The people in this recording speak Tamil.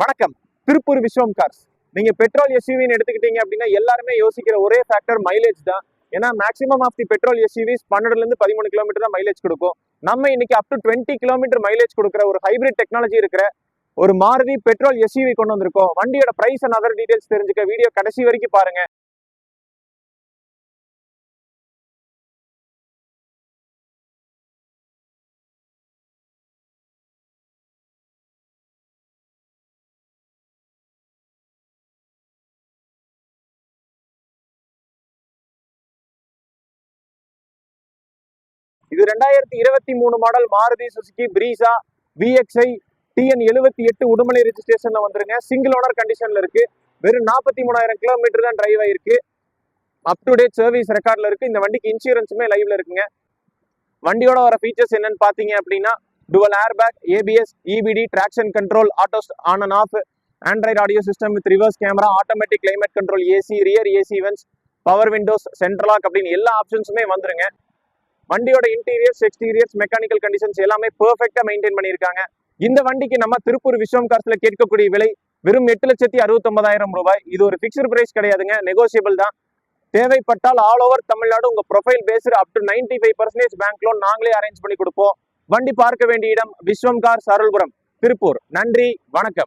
வணக்கம். திருப்பூர் விஸ்வம் கார்ஸ். நீங்க பெட்ரோல் எஸ்யூவின்னு எடுத்துக்கிட்டீங்க அப்படின்னா எல்லாருமே யோசிக்கிற ஒரே ஃபேக்டர் மைலேஜ் தான். ஏன்னா maximum of the petrol SUVs 12ல இருந்து 13 கிலோமீட்டர் தான் மைலேஜ் கொடுக்கும். நம்ம இன்னைக்கு அப் டு 20 கிலோமீட்டர் மைலேஜ் கொடுக்குற ஒரு ஹைபிரிட் டெக்னாலஜி இருக்கிற ஒரு மாருதி பெட்ரோல் எஸ்யூவி கொண்டு வந்திருக்கோம். வண்டியோட பிரைஸ் அண்ட் அதர் டீடைல்ஸ் தெரிஞ்சுக்க வீடியோ கடைசி வரைக்கும் பாருங்க. இது 2023 model Maruti Suzuki Brezza VXI TN 78 Udumalai ரெஜிஸ்ட்ரேஷன்ல வந்துருங்க. சிங்கிள் ஓனர் கண்டிஷன்ல இருக்கு. வெறும் 43,000 கிலோமீட்டர் தான் டிரைவ் ஆயிருக்கு. அப் டு டேட் சர்வீஸ் ரெக்கார்ட்ல இருக்கு. இந்த வண்டிக்கு இன்சூரன்ஸுமே லைவ்ல இருக்குங்க. வண்டியோட வர ஃபீச்சர்ஸ் என்னன்னு பாத்தீங்க அப்படின்னா dual airbag, ABS, EBD, traction control, auto on and off, Android audio system with reverse camera, automatic climate control, AC, rear AC vents, power windows, central lock அப்படின்னு எல்லா ஆப்ஷன்ஸுமே வந்துருங்க. வண்டியோட இன்டீரியர்ஸ், எக்ஸ்டீரியர்ஸ், மெக்கானிக்கல் கண்டிஷன்ஸ் எல்லாமே பெர்ஃபெக்ட்டா மெயின்டைன் பண்ணியிருக்காங்க. இந்த வண்டிக்கு நம்ம திருப்பூர் விஸ்வம் கார்ஸ்ல கேட்கக்கூடிய விலை வெறும் 8,69,000 ரூபாய். இது ஒரு பிக்ஸ்டு பிரைஸ் கிடையாதுங்க, நெகோசியபிள் தான். தேவைப்பட்டால் ஆல் ஓவர் தமிழ்நாடு உங்க profile based up to 95% bank loan நாங்களே அரேஞ்ச் பண்ணி கொடுப்போம். வண்டி பார்க்க வேண்டிய இடம் விஸ்வம் கார்ஸ், அருள்புரம், திருப்பூர். நன்றி, வணக்கம்.